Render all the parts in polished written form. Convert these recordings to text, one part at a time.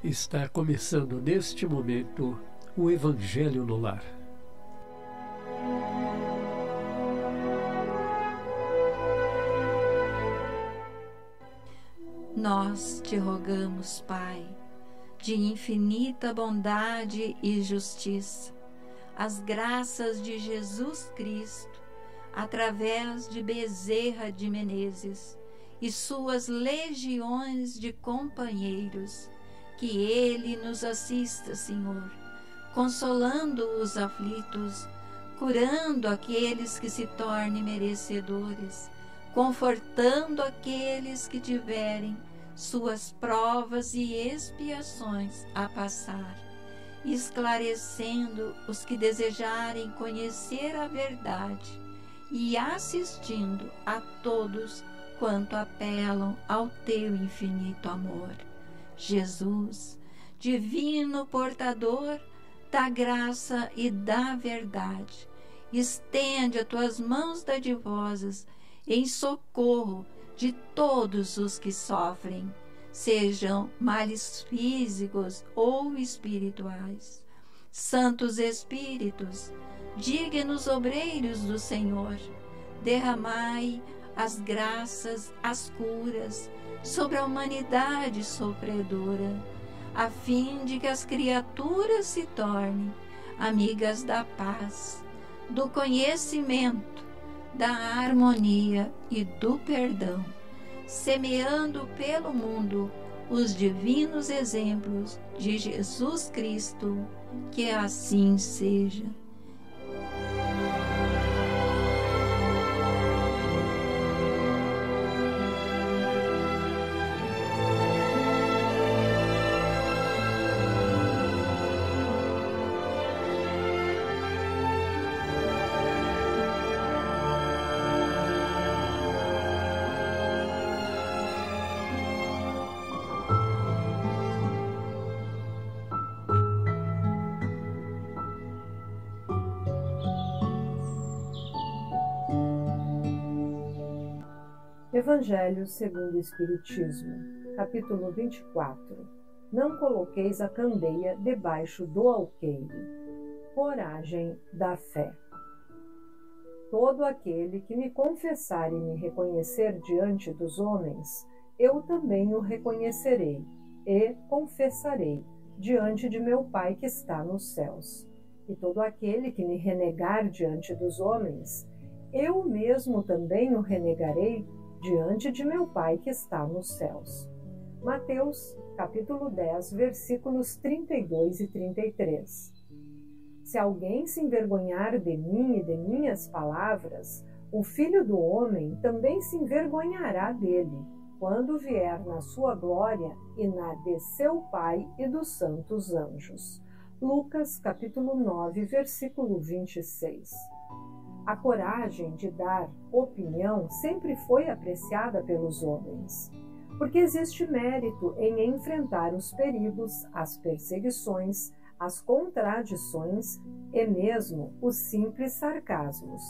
Está começando neste momento o Evangelho no Lar. Nós te rogamos, Pai, de infinita bondade e justiça, as graças de Jesus Cristo, através de Bezerra de Menezes e suas legiões de companheiros, que Ele nos assista, Senhor, consolando os aflitos, curando aqueles que se tornem merecedores, confortando aqueles que tiverem suas provas e expiações a passar, esclarecendo os que desejarem conhecer a verdade e assistindo a todos quanto apelam ao teu infinito amor. Jesus, divino portador da graça e da verdade, estende as tuas mãos dadivosas em socorro de todos os que sofrem, sejam males físicos ou espirituais. Santos Espíritos, dignos obreiros do Senhor, derramai as graças, as curas sobre a humanidade sofredora, a fim de que as criaturas se tornem amigas da paz, do conhecimento, da harmonia e do perdão, semeando pelo mundo os divinos exemplos de Jesus Cristo. Que assim seja. Evangelho segundo o Espiritismo, capítulo 24. Não coloqueis a candeia debaixo do alqueire. Coragem da fé. Todo aquele que me confessar e me reconhecer diante dos homens, eu também o reconhecerei e confessarei diante de meu Pai que está nos céus. E todo aquele que me renegar diante dos homens, eu mesmo também o renegarei diante de meu Pai que está nos céus. Mateus, capítulo 10, versículos 32 e 33. Se alguém se envergonhar de mim e de minhas palavras, o Filho do Homem também se envergonhará dele, quando vier na sua glória e na de seu Pai e dos santos anjos. Lucas, capítulo 9, versículo 26. A coragem de dar opinião sempre foi apreciada pelos homens, porque existe mérito em enfrentar os perigos, as perseguições, as contradições e mesmo os simples sarcasmos,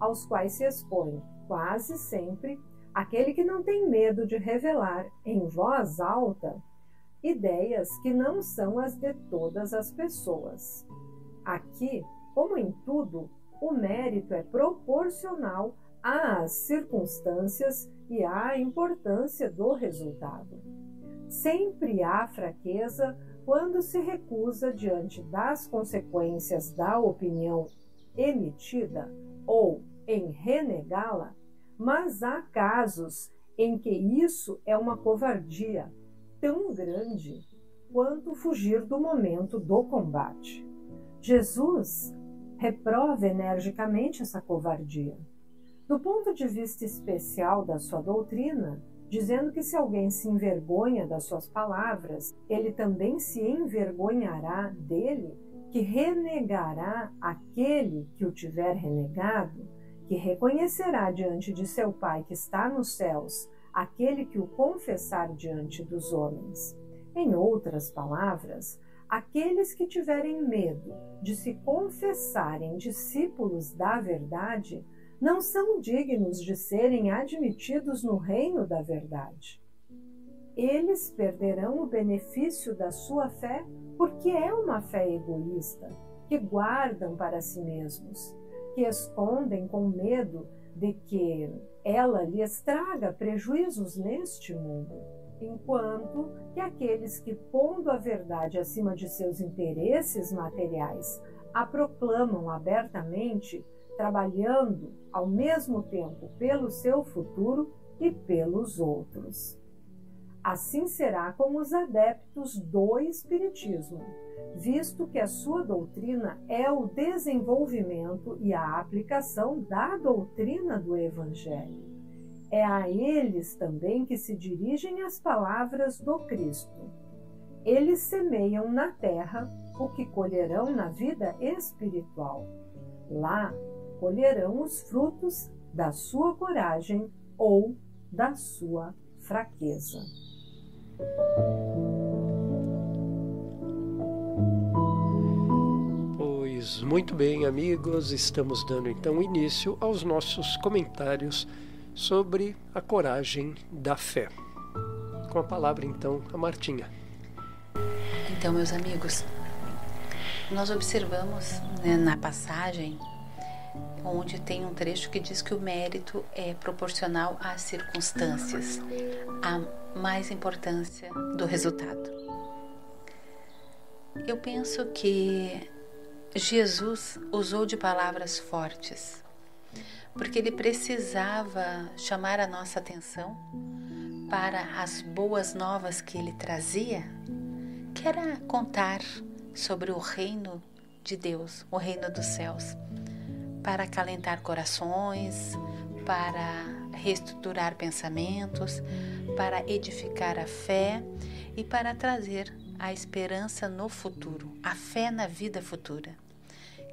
aos quais se expõe quase sempre aquele que não tem medo de revelar em voz alta ideias que não são as de todas as pessoas. Aqui, como em tudo, o mérito é proporcional às circunstâncias e à importância do resultado. Sempre há fraqueza quando se recusa diante das consequências da opinião emitida ou em renegá-la, mas há casos em que isso é uma covardia tão grande quanto fugir do momento do combate. Jesus reprova energicamente essa covardia. Do ponto de vista especial da sua doutrina, dizendo que se alguém se envergonha das suas palavras, ele também se envergonhará dele, que renegará aquele que o tiver renegado, que reconhecerá diante de seu Pai que está nos céus aquele que o confessar diante dos homens. Em outras palavras, aqueles que tiverem medo de se confessarem discípulos da verdade não são dignos de serem admitidos no reino da verdade. eles perderão o benefício da sua fé porque é uma fé egoísta, que guardam para si mesmos, que escondem com medo de que ela lhes traga prejuízos neste mundo, enquanto que aqueles que, pondo a verdade acima de seus interesses materiais, a proclamam abertamente, trabalhando ao mesmo tempo pelo seu futuro e pelos outros. Assim será com os adeptos do Espiritismo, visto que a sua doutrina é o desenvolvimento e a aplicação da doutrina do Evangelho. É a eles também que se dirigem as palavras do Cristo. Eles semeiam na terra o que colherão na vida espiritual. Lá colherão os frutos da sua coragem ou da sua fraqueza. Pois muito bem, amigos, estamos dando então início aos nossos comentários sobre a coragem da fé. Com a palavra então a Martinha. Então, meus amigos, nós observamos, né, na passagem onde tem um trecho que diz que o mérito é proporcional às circunstâncias, a mais importância do resultado. Eu penso que Jesus usou de palavras fortes, porque ele precisava chamar a nossa atenção para as boas novas que ele trazia, que era contar sobre o reino de Deus, o reino dos céus, para acalentar corações, para reestruturar pensamentos, para edificar a fé e para trazer a esperança no futuro, a fé na vida futura.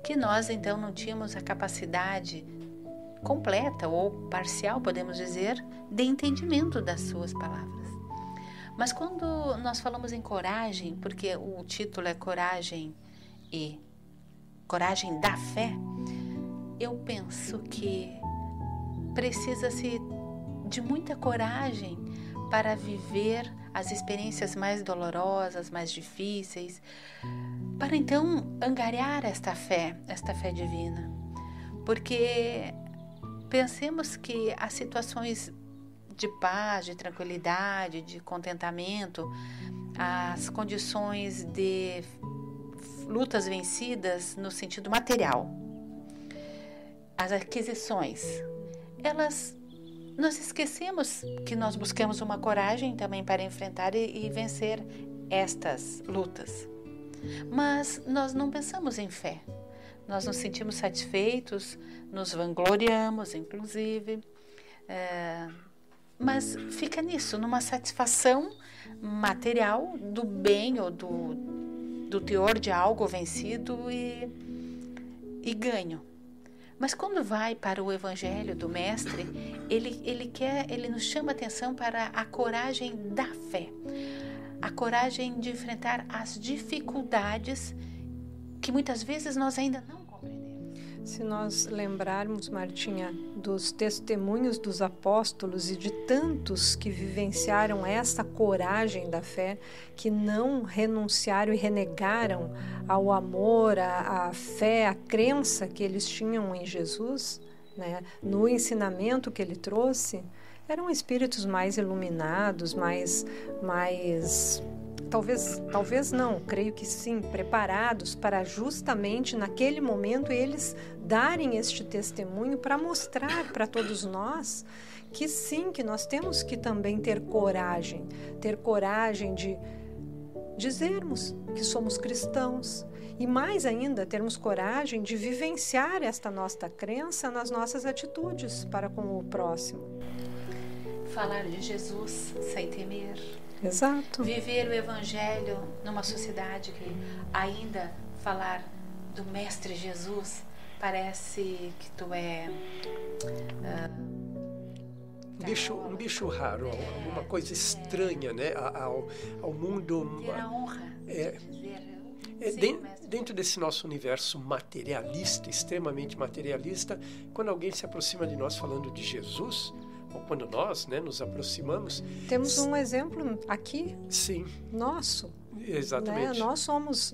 Que nós então não tínhamos a capacidade completa ou parcial, podemos dizer, de entendimento das suas palavras. Mas quando nós falamos em coragem, porque o título é Coragem e Coragem da Fé, eu penso que precisa-se de muita coragem para viver as experiências mais dolorosas, mais difíceis, para então angariar esta fé divina. Porque pensemos que as situações de paz, de tranquilidade, de contentamento, as condições de lutas vencidas no sentido material, as aquisições, nós esquecemos que nós buscamos uma coragem também para enfrentar e vencer estas lutas. Mas nós não pensamos em fé. Nós nos sentimos satisfeitos, nos vangloriamos, inclusive, mas fica nisso, numa satisfação material do bem ou do teor de algo vencido e ganho. Mas quando vai para o Evangelho do Mestre, ele nos chama a atenção para a coragem da fé, a coragem de enfrentar as dificuldades que muitas vezes nós ainda não compreendemos. Se nós lembrarmos, Martinha, dos testemunhos dos apóstolos e de tantos que vivenciaram essa coragem da fé, que não renunciaram e renegaram ao amor, à fé, à crença que eles tinham em Jesus, né, no ensinamento que ele trouxe, eram espíritos mais iluminados, mais talvez não, creio que sim, preparados para justamente naquele momento eles darem este testemunho para mostrar para todos nós que sim, que nós temos que também ter coragem de dizermos que somos cristãos e mais ainda termos coragem de vivenciar esta nossa crença nas nossas atitudes para com o próximo. Falar de Jesus sem temer. Exato. Viver o Evangelho numa sociedade que ainda falar do Mestre Jesus parece que tu é um bicho raro, uma coisa estranha, né, ao mundo. Ter a honra Dentro desse nosso universo materialista, extremamente materialista, quando alguém se aproxima de nós falando de Jesus, ou quando nós, né, nos aproximamos... Temos um exemplo aqui, sim, nosso. exatamente. Né?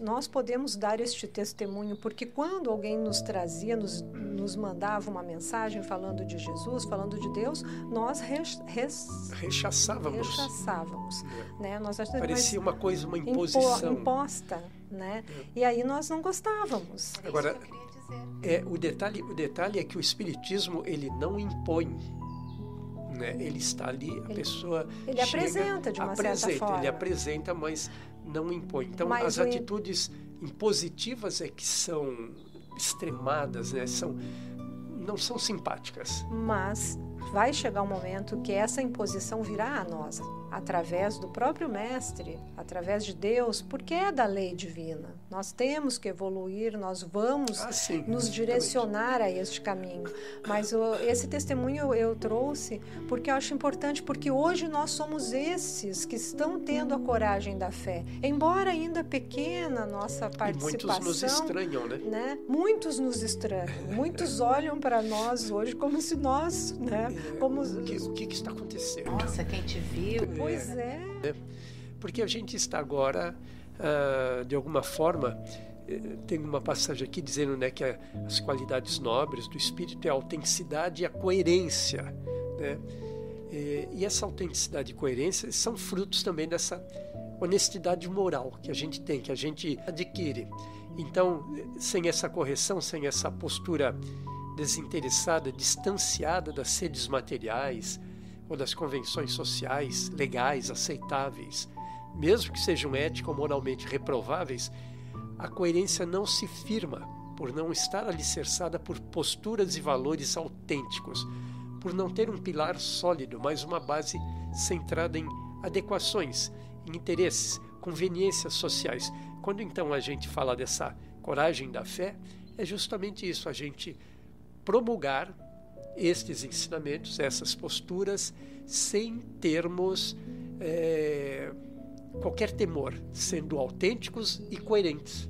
Nós podemos dar este testemunho, porque quando alguém nos trazia, nos mandava uma mensagem falando de Jesus, falando de Deus, nós rechaçávamos. Né? Parecia uma coisa, uma imposição. Imposta, né? E aí nós não gostávamos. Agora, o detalhe é que o Espiritismo, ele não impõe. Né? Ele está ali, pessoa ele apresenta de uma certa forma. Ele apresenta, mas não impõe. Então, as atitudes impositivas é que são extremadas, né? Não são simpáticas. Mas vai chegar um momento que essa imposição virá a nós, através do próprio Mestre, através de Deus, porque é da lei divina. Nós temos que evoluir, nós vamos nos direcionar a este caminho. Mas esse testemunho eu trouxe porque eu acho importante, porque hoje nós somos esses que estão tendo a coragem da fé. Embora ainda pequena a nossa participação. E muitos nos estranham, né? Muitos nos estranham. Muitos olham para nós hoje como se nós... Né? O que está acontecendo? Nossa, quem te viu? Pois é. Porque a gente está agora, de alguma forma, tem uma passagem aqui dizendo, né, que as qualidades nobres do espírito é a autenticidade e a coerência. Né? E essa autenticidade e coerência são frutos também dessa honestidade moral que a gente tem, que a gente adquire. Então, sem essa correção, sem essa postura desinteressada, distanciada das sedes materiais ou das convenções sociais, legais, aceitáveis, mesmo que sejam ético ou moralmente reprováveis, a coerência não se firma por não estar alicerçada por posturas e valores autênticos, por não ter um pilar sólido, mas uma base centrada em adequações, em interesses, conveniências sociais. Quando então a gente fala dessa coragem da fé, é justamente isso, a gente promulgar estes ensinamentos, essas posturas, sem termos qualquer temor, sendo autênticos e coerentes.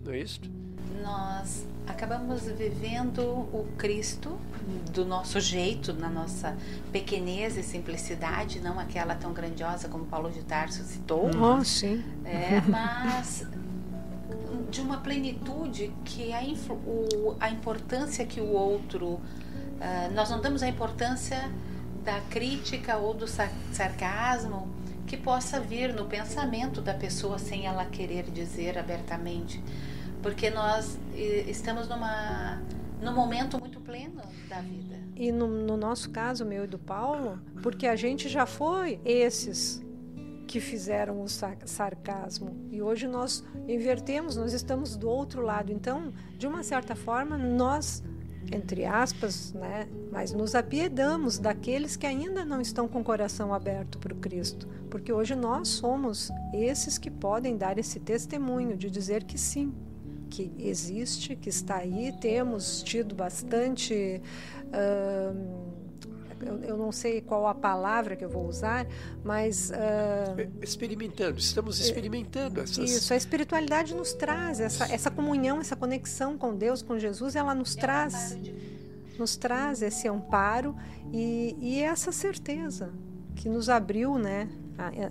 Não é isso? Nós acabamos vivendo o Cristo do nosso jeito, na nossa pequenez e simplicidade, não aquela tão grandiosa como Paulo de Tarso citou. Sim. Mas de uma plenitude que a importância que o outro... nós não damos a importância da crítica ou do sarcasmo que possa vir no pensamento da pessoa sem ela querer dizer abertamente. Porque nós estamos num momento muito pleno da vida. E no nosso caso, meu e do Paulo, porque a gente já foi esses que fizeram o sarcasmo. E hoje nós invertemos, nós estamos do outro lado. Então, de uma certa forma, nós, entre aspas, né, mas nos apiedamos daqueles que ainda não estão com o coração aberto para o Cristo. Porque hoje nós somos esses que podem dar esse testemunho de dizer que sim, que existe, que está aí. Temos tido bastante... eu não sei qual a palavra que eu vou usar, mas... estamos experimentando essas... Isso, a espiritualidade nos traz essa comunhão, essa conexão com Deus, com Jesus, ela nos traz esse amparo e essa certeza que nos abriu, né,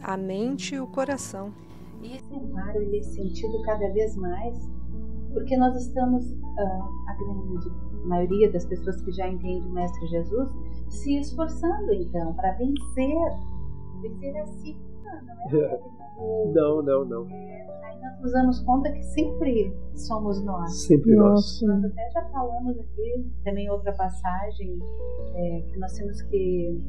a mente e o coração. E esse amparo, ele é sentido cada vez mais, porque nós estamos, a grande maioria das pessoas que já entendem o Mestre Jesus, se esforçando então para vencer a si. Não. Aí nós nos damos conta que sempre somos nós. Sempre nós. Nós até já falamos aqui, também outra passagem, que nós temos que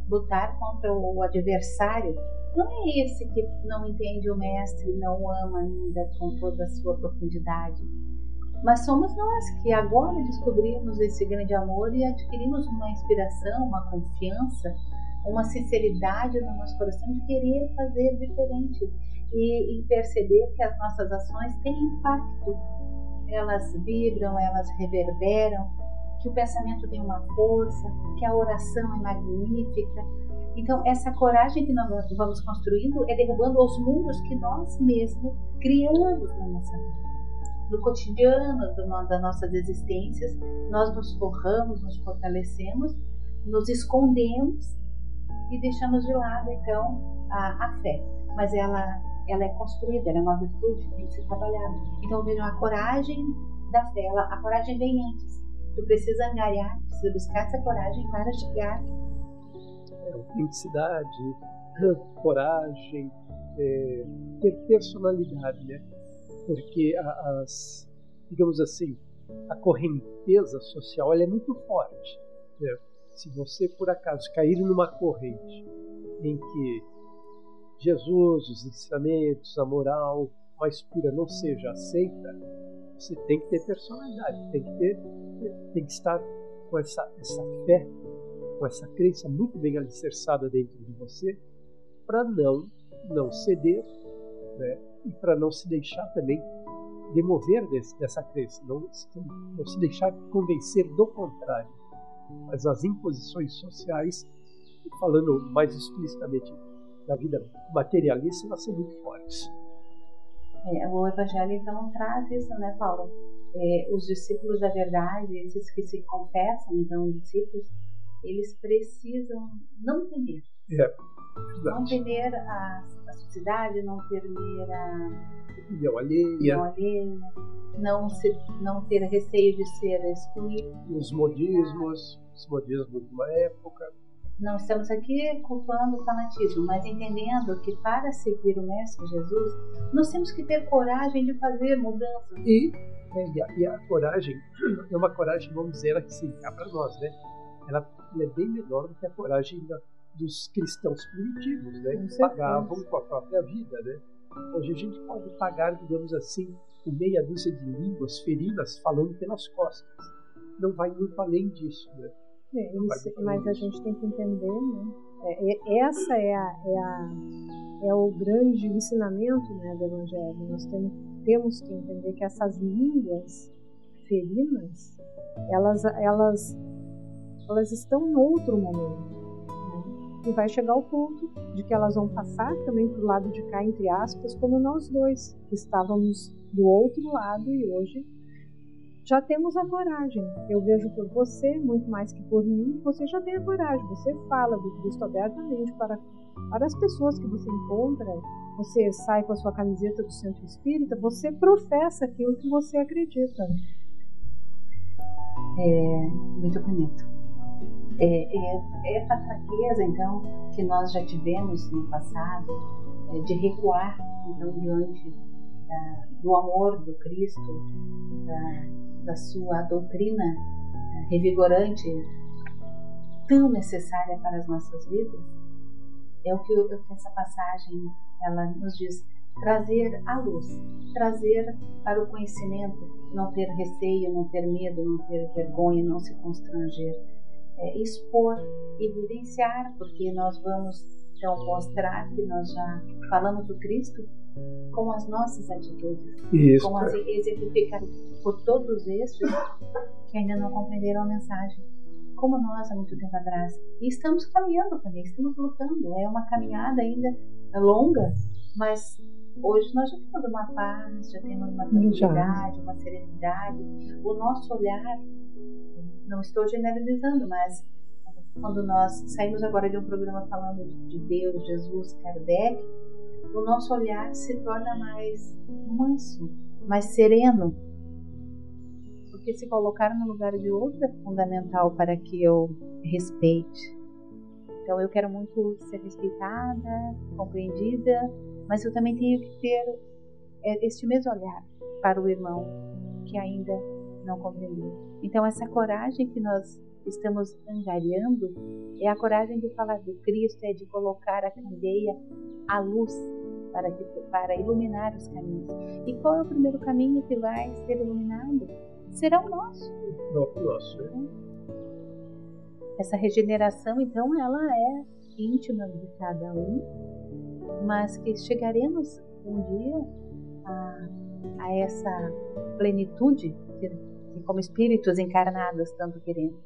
lutar contra o adversário. Não é esse que não entende o Mestre, não ama ainda com toda a sua profundidade. Mas somos nós que agora descobrimos esse grande amor e adquirimos uma inspiração, uma confiança, uma sinceridade no nosso coração de querer fazer diferente e perceber que as nossas ações têm impacto. Elas vibram, elas reverberam, que o pensamento tem uma força, que a oração é magnífica. Então, essa coragem que nós vamos construindo é derrubando os muros que nós mesmos criamos na nossa vida. No cotidiano das nossas existências, nós nos forramos, nos fortalecemos, nos escondemos e deixamos de lado, então, a fé. Mas ela é construída, ela é uma virtude, tem que ser trabalhada. Então, vejam, a coragem da fé, a coragem vem antes. Tu precisa angariar, precisa buscar essa coragem para chegar. Autenticidade, coragem, ter personalidade, né? Porque digamos assim, a correnteza social ela é muito forte, né? Se você por acaso cair numa corrente em que Jesus, os ensinamentos, a moral mais pura não seja aceita, você tem que ter personalidade, tem que estar com essa fé, com essa crença muito bem alicerçada dentro de você, para não ceder, né? E para não se deixar também demover dessa crença, não se deixar convencer do contrário. Mas as imposições sociais, falando mais explicitamente da vida materialista, elas são muito fortes. O Evangelho então traz isso, né, Paulo? Os discípulos da verdade, esses que se confessam, então, discípulos, eles precisam não temer. Não temer a sociedade, não temer a opinião alheia, não ter receio de ser excluído. Os modismos de uma época. Não estamos aqui culpando o fanatismo, mas entendendo que para seguir o Mestre Jesus, nós temos que ter coragem de fazer mudanças. E a coragem é uma coragem, vamos dizer assim, cá para nós, né? Ela é bem menor do que a coragem dos cristãos primitivos, né? Que pagavam com a própria vida, né? Hoje a gente pode pagar, digamos assim, com meia dúzia de línguas feridas falando pelas costas. Não vai muito além disso, né? Mas a gente tem que entender, né? Essa é o grande ensinamento, né, do Evangelho. Nós temos que entender que essas línguas feridas, elas estão em outro momento. E vai chegar o ponto de que elas vão passar também para o lado de cá, entre aspas, como nós dois, que estávamos do outro lado e hoje já temos a coragem. Eu vejo por você, muito mais que por mim, você já tem a coragem. Você fala do Cristo abertamente para as pessoas que você encontra, você sai com a sua camiseta do Centro Espírita, você professa aquilo que você acredita. Muito bonito. Essa fraqueza, então, que nós já tivemos no passado, de recuar, então, diante do amor do Cristo, da sua doutrina revigorante, tão necessária para as nossas vidas, é o que essa passagem ela nos diz: trazer à luz, trazer para o conhecimento, não ter receio, não ter medo, não ter vergonha, não se constranger. Expor, evidenciar, porque nós vamos então mostrar que nós já falamos do Cristo com as nossas atitudes, isso, com as exemplificadas por todos estes que ainda não compreenderam a mensagem, como nós há muito tempo atrás. E estamos caminhando também, estamos lutando. É uma caminhada ainda longa, mas hoje nós já temos uma paz, já temos uma tranquilidade, uma serenidade. O nosso olhar, não estou generalizando, mas quando nós saímos agora de um programa falando de Deus, Jesus, Kardec, o nosso olhar se torna mais manso, mais sereno. Porque se colocar no lugar de outro é fundamental para que eu respeite. Então eu quero muito ser respeitada, compreendida, mas eu também tenho que ter este mesmo olhar para o irmão que ainda não compreendeu. Então essa coragem que nós estamos angariando é a coragem de falar do Cristo, é de colocar a candeia à luz para iluminar os caminhos. E qual é o primeiro caminho que vai ser iluminado? Será o nosso. O nosso, né? Essa regeneração, então, ela é íntima de cada um, mas que chegaremos um dia a essa plenitude que como espíritos encarnados tanto queremos.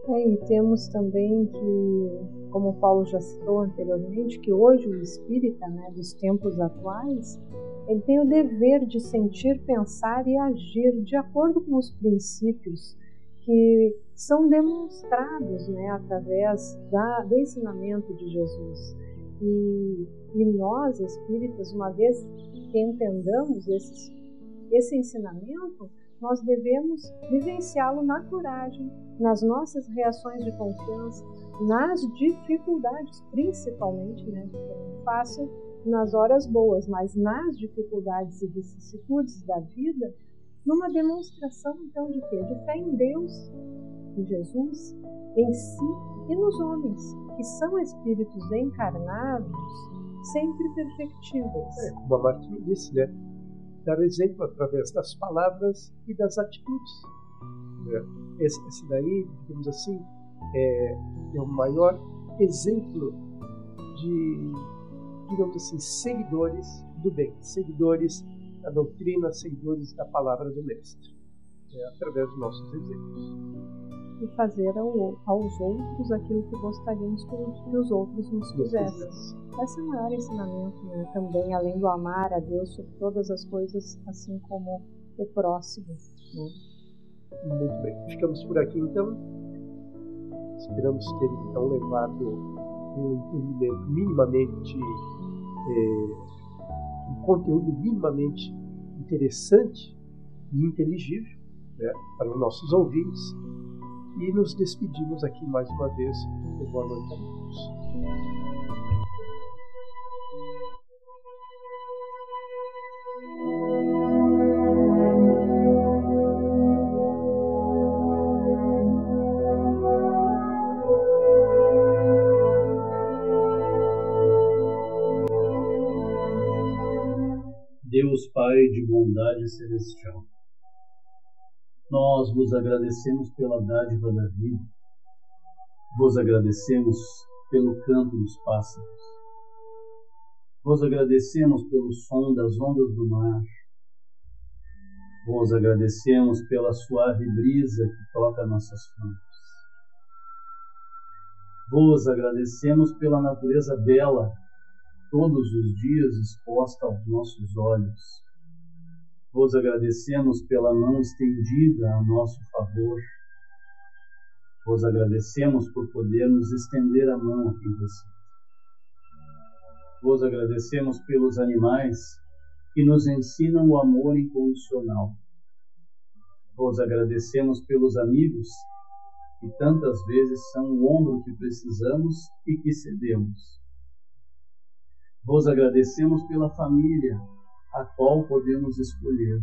E temos também que, como o Paulo já citou anteriormente, que hoje o espírita, né, dos tempos atuais, ele tem o dever de sentir, pensar e agir de acordo com os princípios que são demonstrados, né, através do ensinamento de Jesus. E nós, espíritas, uma vez que entendamos esse ensinamento, nós devemos vivenciá-lo na coragem, nas nossas reações de confiança, nas dificuldades, principalmente, né, porque é muito fácil nas horas boas, mas nas dificuldades e vicissitudes da vida, numa demonstração, então, de quê? De fé em Deus, em Jesus, em si e nos homens, que são espíritos encarnados, sempre perfectíveis. Como a Martinha disse, né? Dar o exemplo através das palavras e das atitudes. Esse daí, digamos assim, é o maior exemplo de, digamos assim, seguidores do bem, seguidores da doutrina, seguidores da palavra do Mestre, através dos nossos exemplos. E fazer aos outros aquilo que gostaríamos que os outros nos fizessem. Esse é o maior ensinamento, né? Também, além do amar a Deus sobre todas as coisas, assim como o próximo. Né? Muito bem. Ficamos por aqui, então. Esperamos ter, então, levado um entendimento minimamente, um conteúdo minimamente interessante e inteligível, né, para os nossos ouvintes. E nos despedimos aqui mais uma vez. Boa noite a todos. Deus Pai de bondade celestial, nós vos agradecemos pela dádiva da vida, vos agradecemos pelo canto dos pássaros, vos agradecemos pelo som das ondas do mar, vos agradecemos pela suave brisa que toca nossas frontes, vos agradecemos pela natureza bela, todos os dias exposta aos nossos olhos. Vos agradecemos pela mão estendida a nosso favor. Vos agradecemos por podermos estender a mão a quem precisa. Vos agradecemos pelos animais que nos ensinam o amor incondicional. Vos agradecemos pelos amigos que tantas vezes são o ombro que precisamos e que cedemos. Vos agradecemos pela família, a qual podemos escolher.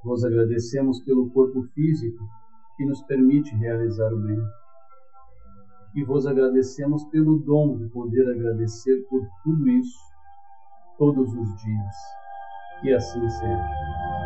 Vos agradecemos pelo corpo físico, que nos permite realizar o bem. E vos agradecemos pelo dom de poder agradecer por tudo isso, todos os dias. Que assim seja.